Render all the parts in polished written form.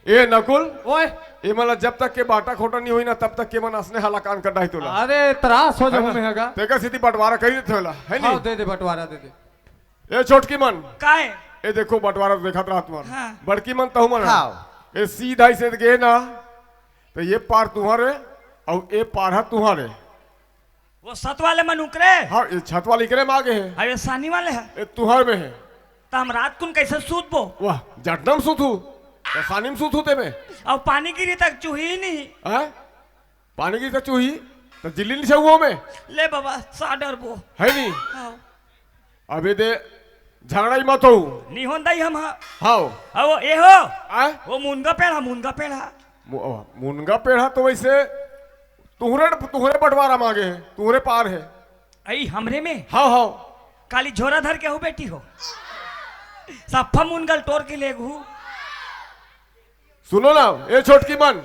ए नकुल ओए ये मला जब तक के बाटा खोटा नहीं हुई ना तब तक के मन असने हलाकान कर डाई तोला अरे त्रास हो जाऊं मैं हगा तेका सीधी बंटवारा कर देते होला है हाँ नहीं दे दे बंटवारा दे दे ए छोटकी मन काय ए देखो बंटवारा देखा रात मन हाँ। बड़की मन तहु मन हाँ। ए सीधा से गए ना तो ये पार तुम्हारे और ये पार है तुम्हारे वो सत वाले में नुकरे हाँ ये छत वाली करे मांगे है और ये सानी वाले है ये तुहार में है तो हम रात कुन कैसे सूत बो वाह जटनम सुथू तो सानिम सुथू ते में और पानी गिरी तक चूही ही नहीं हैं पानी की तो चूही तो जिल्ली नहीं छुओ में ले बाबा साडर बो है नहीं हाँ अबे दे झगड़ा ही मत हो नहीं होता ही हम हाँ और वो ये हो आए वो मुनगा पेड़ा मुनगा पेड़ा तो वैसे तुहरे तुहरे बंटवारा मांगे है तुहरे पार है आई हमरे में हाँ हाँ काली झोरा धर के हो बेटी हो सफा मुनगल तोड़ के ले घू सुनो ना ये छोटकी मन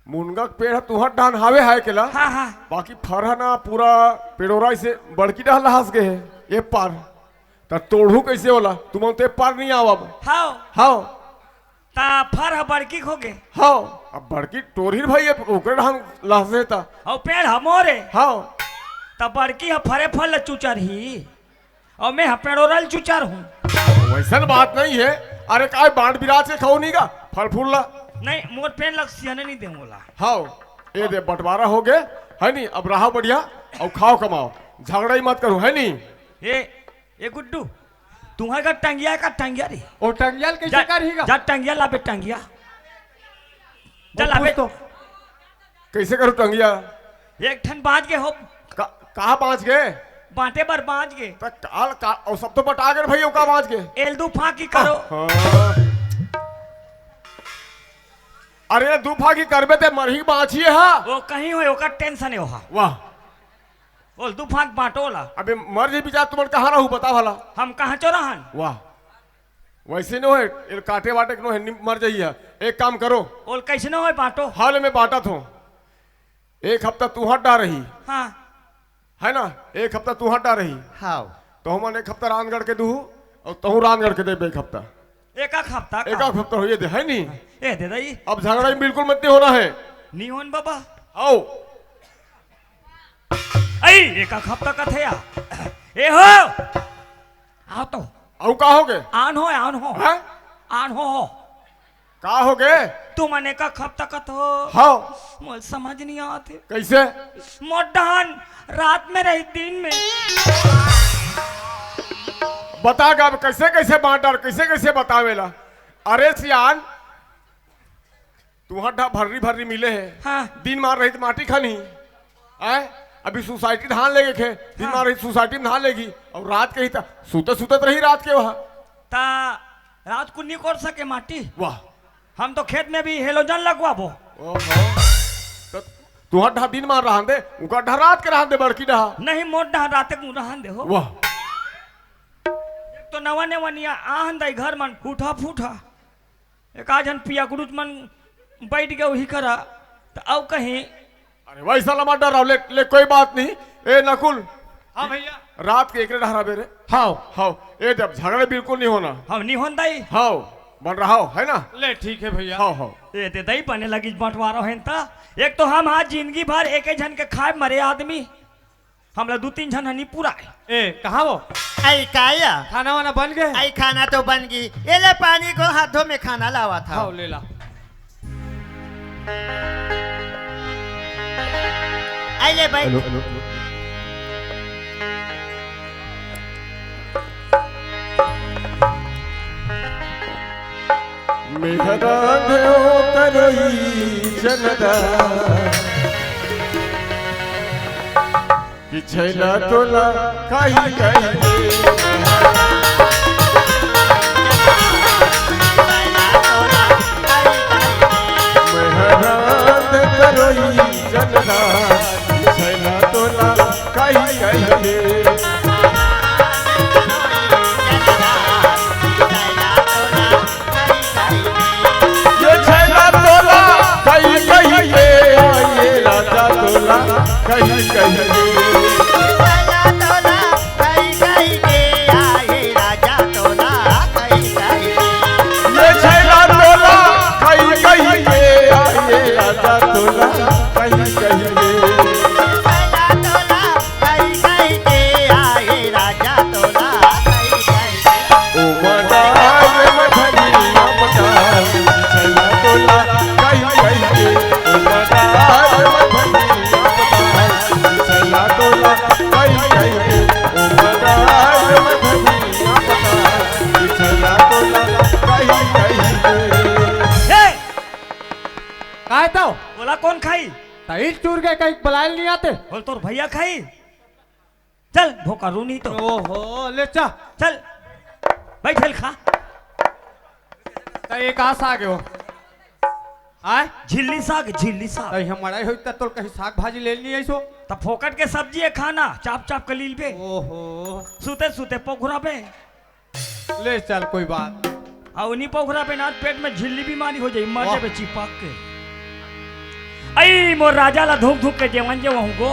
मुनगा के पेड़ तुहर डान हावे है केला हाँ हाँ बाकी फरहा ना पूरा पेड़ोरा से बड़की डाल हंस गए है ये पार तो तोड़ू कैसे होला तुम ते पार नहीं आवब हाँ हाँ ता फर है बड़की खोगे हाँ अब बड़की टोरही भाई है ओकरे डान लहसे था और पेड़ हमोरे हाँ तब बड़की है फरे फल चुचर ही और मैं पेड़ोरल चुचर हूँ वैसा बात नहीं है अरे काय बांट बिराज के खाओ नहीं का फल फूल ला नहीं मोर पेड़ लग सियाने नहीं देंगोला हाँ ये दे बंटवारा हो गए है नहीं अब रहा बढ़िया और खाओ कमाओ झगड़ा ही मत करो है नहीं ये गुड्डू तुम्हारे का टंगिया रे और टंगियाल कैसे करेगा जा टंगिया लाबे टंगिया जा लाबे तो कैसे करूँ टंगिया एक ठन बाज के हो कहाँ पहुँच गए बांटे पर बाज के और सब तो बटा गए भाई का पहुँच गए एल दू फाकी करो हाँ। अरे दूफा की करबे ते मरही बाछी है वो कहीं हो ओका टेंशन हो वाह बोल दू फाक बांटोला अबे मर जी बिचार तुम कहाँ रहू बता भला हम कहाँ चौराहन वाह वैसे न है काटे वाटे नो है मर जाइए एक काम करो बोल कैसे न हो बांटो हाल में बांटा थो एक हफ्ता तू हट डा रही हाँ है ना एक हफ्ता तू हट डा रही हाँ तो हम एक हफ्ता रानगढ़ के दू और तहु रानगढ़ के दे एक हफ्ता एक हफ्ता एक हफ्ता हो ये दे है नहीं ए दे दई अब झगड़ा ही बिल्कुल मत नहीं होना है नहीं होन बाबा आओ आई एक हफ्ता का थे ए हो आओ तो आओ का हो गए आन हो हैं आन हो का हो गए तू मने का हफ्ता का तो हाँ मुझे समझ नहीं आते कैसे मोटान रात में रही दिन में बता गा कैसे कैसे बांटा कैसे कैसे बतावेला अरे सियान तुम्हारा भर्री भर्री मिले है हाँ दिन मार रही माटी खानी आए अभी सोसाइटी धान लेगे खे दिन मार रही सोसाइटी में धान लेगी और रात के ही था सुतत सुतत रही रात के वहाँ ता रात को नहीं कर सके माटी वाह हम तो खेत में भी हेलोजन लगवाबो तो तुम्हारा ढा दिन मार रहा दे उनका ढा रात के रहा दे बड़की ढा नहीं मोट डहा रात को रहन दे हो वाह तो नवा ने वनिया आहन दई घर मन फूठा फूठा एक आजन पिया गुरुज मन बैठ गए वही करा तो अब कहीं अरे वैसा लमा डर रहा ले कोई बात नहीं ए नकुल हाँ भैया रात के एक ढहरा बेरे हाँ हाँ ये जब झगड़े बिल्कुल नहीं होना हम नहीं होन दई हाँ बन रहा हो है ना ले ठीक है भैया हाँ हाँ ये ते दई बने लगी बंटवारा है ता एक तो हम आज जिंदगी भर एक ही जन के खाए मरे आदमी हमला 2-3 जन हनी पूरा है ए कहाँ वो आई काया खाना वाना बन गए आई खाना तो बन गई ये ले पानी को हाथों में खाना लावा था हाँ ले ला आई ले भाई मेहरा दो तरई जनदा कि छैला तोला काई काई मेहरा दो तरई जनदा कि छैला तोला काई काई ये छैला तोला कहीं कहीं ये आए राजा तोला कहीं कहीं ये छैला तोला कहीं के ओ बदार मधनिया बता बिछड़ा तो लगा कहीं कहीं के हे काय तो बोला कौन खाई तई टूर के कहीं बलायल नहीं आते बोल तोर भैया खाई चल भूखा रू नहीं तो ओहो ले चा चल बैठल खा तई कहाँ से आ गए हो आय झिल्ली साग तई हमारा ही होता तो कहीं साग भाजी ले ली ऐसो तब फोकट के सब्जी है खाना चाप चाप के लील पे ओहो सुते सुते पोखरा पे ले चल कोई बात और उन्हीं पोखरा पे ना पेट में झिल्ली बीमारी हो जाई मर जाबे चिपक के आई मोर राजा ला धूप धूप के जेवन जे वहु गो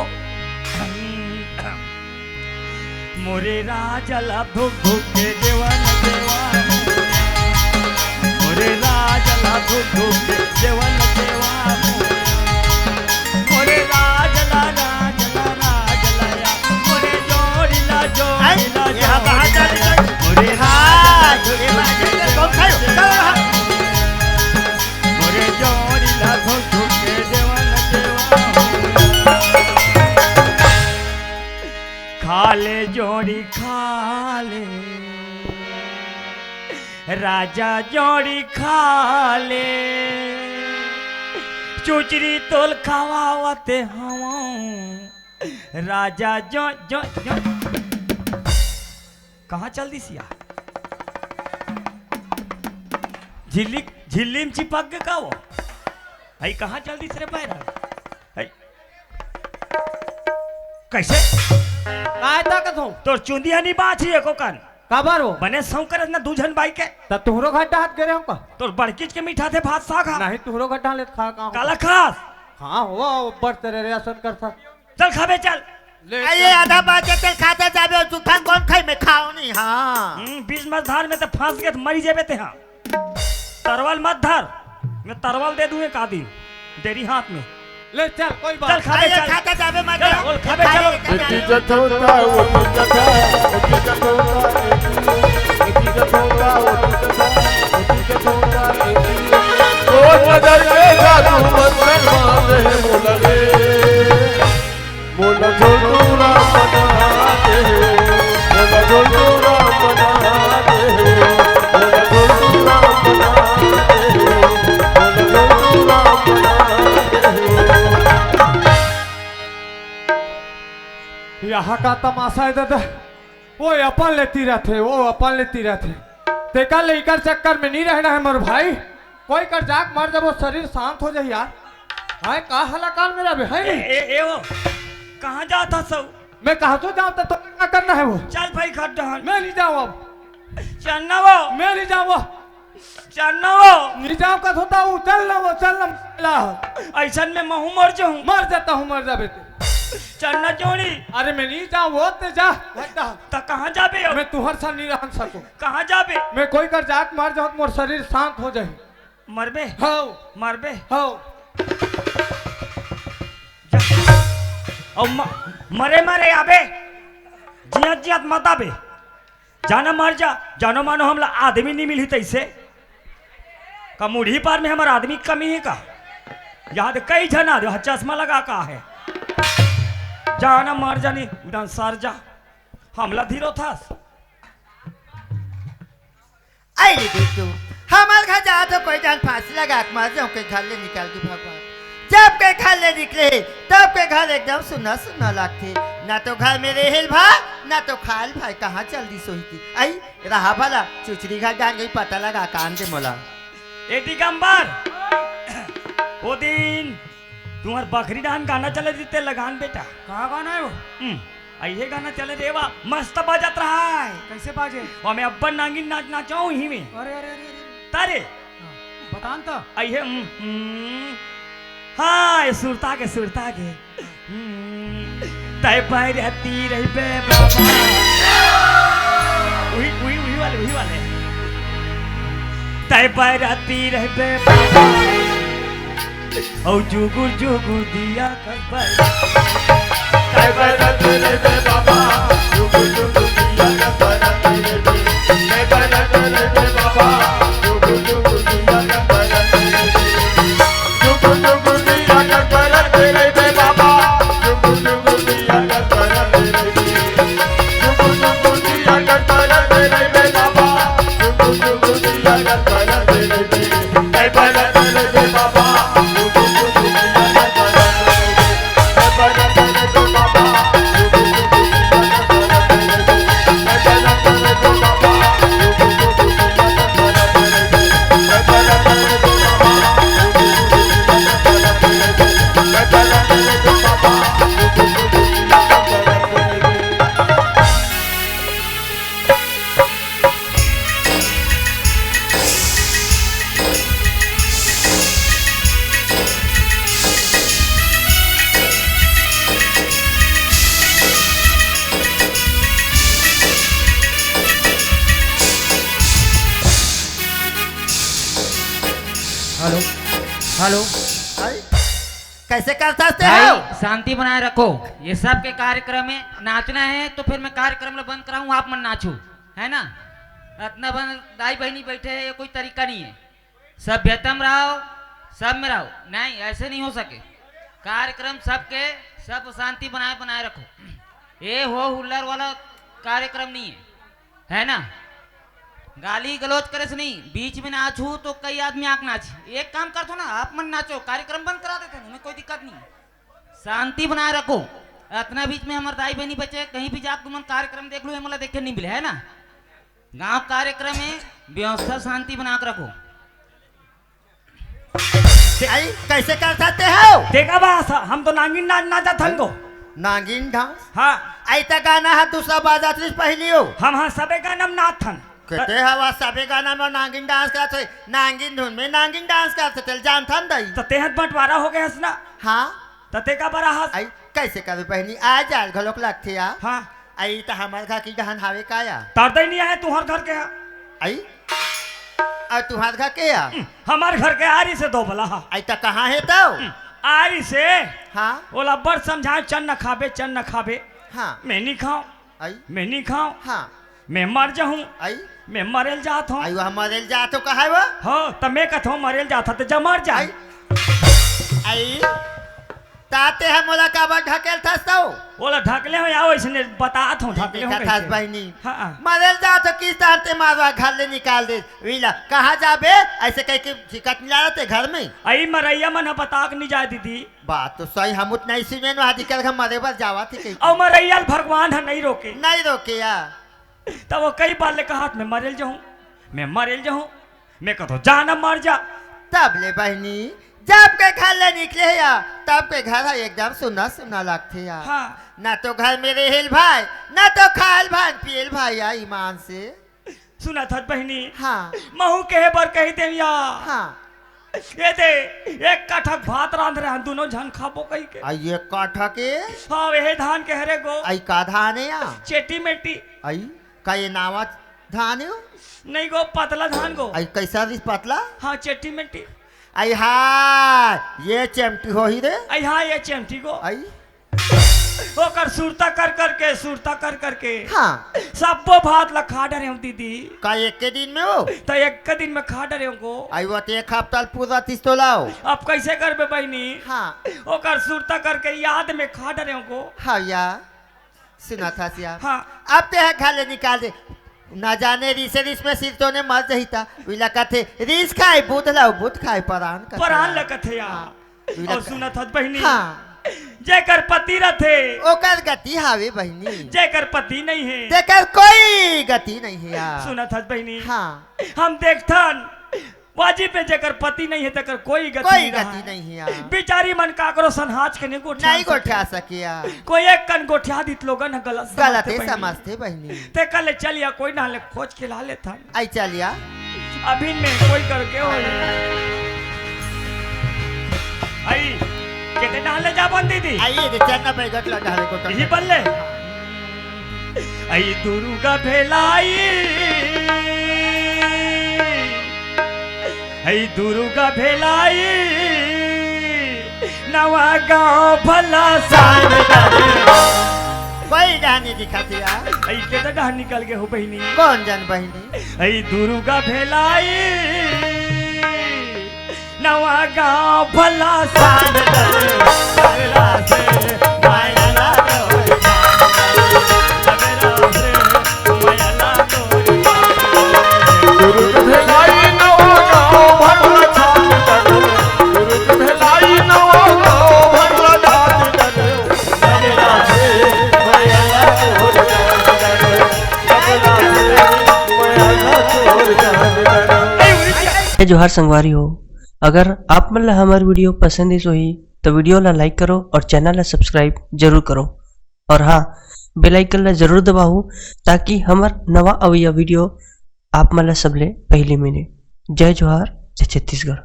मोरे राजा ला धूप धूप के जेवन देवा मोरे राजा ला धूप धूप के जेवन देवा मोरे राजा ला या मोरे जोड़ी ला यहाँ बाहर जाने का मोरे हाँ ये बात है कौन खायो चलो यहाँ मोरे जोड़ी ला धूप धूप के जेवन देवा खाले जोड़ी खाले राजा जोड़ी खाले चुचरी तोल खावावते हवा राजा जो जो जो कहाँ चल दी सिया झिल्ली झिल्ली में चिपक के का वो आई कहाँ चल दी सरे पैर कैसे काय ताकत हो तोर चुंदिया नहीं बाछी एको कन काबर हो बने सौकर ना दूझन बाई के तब तुहरो घाटा हाथ गिरे हमका तोर बड़कीच के मीठा थे भात साग खा नहीं तुहरो घाटा ले खा कहाँ काला खास हाँ हुआ ऊपर तेरे रेशन करता चल खाबे चल ले ये आधा बात है खाते जाबे और चुखान कौन खाई मैं खाओ नहीं हाँ बीच मत धार में तो फंस गए तो मरी जेबे ते हाँ तरवल मत धर मैं तरवल दे दूं एक आदि तेरी हाथ में ले चल कोई चल बात खाबे चल खाते जाबे मत चल, बोल, खाबे चलो। इज्जत होता वो इज्जत इज्जत होता इज्जत होता वो इज्जत होता रोज नजर के जादू मुसलमान है मोला झोलूरा बनाते मोला झोलूरा बनाते मोला झोलूरा बनाते मोला झोलूरा यहाँ का तमाशा है दादा वो अपन लेती रहते वो अपन लेती रहते तेका लेकर चक्कर में नहीं रहना है मोर भाई कोई कर जाग मर जब वो शरीर शांत हो जाए यार हाय का हलाकान मेरा भी है नहीं ए वो कहाँ जाता सब मैं कहा तो जाऊँ तो क्या करना है वो चल भाई खड्डा मैं नहीं जाऊँ अब चलना वो मैं नहीं जाऊँ वो चलना वो नहीं जाऊँ का होता हूँ चलना ऐसा में महू मर जाऊँ मर जाता हूँ मर जा बेटे चलना जोड़ी अरे मैं नहीं जाऊँ वो ते जा तो कहाँ जाबे हो? मैं तुहर सा नहीं रह सकूँ कहाँ जाबे मैं कोई कर जाग मर जाऊँ मोर शरीर शांत हो जाए मरबे हाँ मरबे हाँ और मरे मरे आबे जियत जियत मत आबे जाना मर जा जानो मानो हमला आदमी नहीं मिली तैसे का मुढ़ी पार में हमारा आदमी की कमी है का याद कई जना दे चश्मा लगा का है जाना मर जानी उड़ान सर जा हमला धीरो था आई रे बिट्टू हमारे घर जा तो कोई जान फांसी लगा के मार जाऊँ के घर ले निकाल के भगवान जब के घर ले निकले तब के घर एकदम सुना सुना लगते ना तो घर में रेहल भाई ना तो खाल भाई कहाँ चल दी सोई थी आई रहा भला चुचरी घर जान गई पता लगा कान दे मोला ए दिगंबर वो दिन तुम्हार बकरी डान गाना चले देते लगान बेटा कहाँ गाना है वो ये गाना चले देवा मस्त बजत रहा है कैसे बाजे और मैं अब्बन नागिन नाच नाचाऊं ही में अरे अरे अरे तारे बतान तो आइए हाँ ये सुरता के तय पर रहती रही बे बाबा वही वाले तय पर रहती रही बे बाबा और जुगुर जुगुर दिया कर तय पर रहती रही बे बाबा जुगुर जुगुर दिया कर तय पर रहती रही बे बाबा जुगुर जुगुर दिया कर जुगुर जुगुर दिया कर तेरे बे बाबा जुगुर जुगुर दिया कर हेलो आई, कैसे कर सकते हो? भाई शांति बनाए रखो। ये सब के कार्यक्रम में नाचना है तो फिर मैं कार्यक्रम ला बंद कराऊं, आप मन नाचो, है ना। इतना बंद दाई बहनी बैठे है, ये कोई तरीका नहीं है। सभ्यता में रहो, सब में रहो, नहीं ऐसे नहीं हो सके। कार्यक्रम सबके सब शांति बनाए बनाए रखो। ये हो हुल्लड़ वाला कार्यक्रम नहीं है ना। गाली गलौज करे से नहीं, बीच में नाचू तो कई आदमी आंख नाची। एक काम कर दो ना, आप मन नाचो, कार्यक्रम बंद करा देते हैं, कोई दिक्कत नहीं। शांति बनाए रखो। इतना बीच में हमारे दाई बहनी बचे, कहीं भी जाकर तुम कार्यक्रम देख लो, ये मतलब देखे नहीं मिले, है ना। गांव कार्यक्रम में व्यवस्था शांति बना कर रखो। आई, कैसे कर सकते हो? देखा बा हम तो नागिन नाचा थंगो। नागिन डांस? हाँ ऐसा गाना है दूसरा बाजा पहली हो। हम हाँ सबे गाना में नाच थन। कहते हवा सबे गाना में नागिन डांस करते, नागिन धुन में नागिन डांस करते, जानता नहीं। तो तेहत बंटवारा हो गया हंसना। हाँ, तते का बड़ा हंस। आई कैसे करूँ बहनी, आ जा घलोक लगते या। हाँ आई तो हमारे घर की जहन हावे का या। तरदे नहीं आया तुम्हार घर के यहाँ। आई और तुम्हारे घर के या? हमारे घर के आरी से दो भला। हाँ आई तो कहाँ है तो? आरी से हाँ बोला बड़ समझाए, चन्न न खाबे, चन्न न खाबे। हाँ मैं नहीं खाऊं, आई मैं नहीं खाऊं, हाँ मैं मर जाऊं, आई मैं मरेल जात हूं। आई वह मरेल जा तो कहा है वो? हाँ तो मैं कहता हूँ मरेल जाता तो जा मर जा। आई आई ताते हम मोला काबर ढकेल था तो? बोला ढकले हो या वैसे बतात हूँ ढकले हो देखा था बहनी। हाँ मरेल जा तो किस तरह से मारवा घर ले निकाल दे। विला कहाँ जाबे ऐसे कह के शिकत मिला रहे घर में। आई मरैया मन बता के नहीं जाए दीदी। बात तो सही, हम उतना इसी में वहाँ निकल के मरे बस जावा थे कहीं। और मरैया भगवान है नहीं रोके। नहीं रोके या। तब वो कई बार ले कहा मैं मरेल जाऊं, मैं मरेल जाऊं, मैं कहता जाना मर जा। तब ले बहनी जब के घर ले निकले या तब के घर है एकदम सुना सुना लगते या। हाँ ना तो घर में रहेल भाई, ना तो खाल भाई पियल भाई या ईमान से। सुना था बहनी। हाँ महू कहे पर कही दे या। हाँ ये दे एक कठक भात रांध रहे हैं, दोनों झन खाबो कही के। आई ये काठा के? हाँ वे धान के हरे गो। आई का धान है या? चेटी मेटी। आई का ये नावा धान है? नहीं गो पतला धान गो। आई कैसा रिस पतला? हाँ चेटी मेटी। आई हाँ ये चमटी हो ही रे। आई हाँ ये चेमटी गो। आई ओकर सुरता कर करके, सुरता कर करके हाँ सबो भात ला खा डरे हूँ दीदी। का एक के दिन में हो? तो एक के दिन में खा डरे हूँ गो। आई वो तो एक हफ्ता पूरा तीस तो लाओ। अब कैसे करबे बहनी। हाँ ओकर सुरता करके याद में खा डरे हूँ गो। हाँ या सुना था सिया। हाँ अब ते है घर ले निकाल दे। ना जाने रिस में सिर तो ने मर जही था। विला कहते रिस खाए बुध लाओ, बुध खाए परान का परान लगत है यार। विला और सुना था बहनी। हाँ जेकर पति रथे, ओकर गति हावे बहनी, जेकर पति नहीं है देकर कोई गति नहीं है यार। सुना था बहनी। हाँ हम देखथन वाजिब पे जेकर पति नहीं है तेकर कोई गति कोई नहीं गति रहा। नहीं है यार। बेचारी मन काकरो संहाच के नहीं गोठिया नहीं गोठा सके यार। कोई एक कन गोठिया दित लोगन है गलत गलत समझते है बहनी। समझते बहनी। ते कल चलिया कोई ना ले खोज के ला लेता। आई चलिया अभी में कोई करके हो आई कितने डाले जा बन दीदी। आइए दे चन्ना बैगट लगा है को यही बल्ले आई दुर्गा भेलाई, आई दुर्गा भेलाई, नवा गांव भला सान कोई डानी दिखाती यार। आई के डा निकल के हो बहनी। कौन जन बहनी? आई दुर्गा भेलाई, नवा गांव भला सान जोहार संगवारी हो। अगर आप मन ला हमार वीडियो पसंद है सोही तो वीडियो ला लाइक करो और चैनल ला सब्सक्राइब जरूर करो। और हाँ, बेल आइकन ला जरूर दबाओ ताकि हमार नवा अवैया वीडियो आप मन ला सबले पहले मिले। जय जोहार, जय छत्तीसगढ़।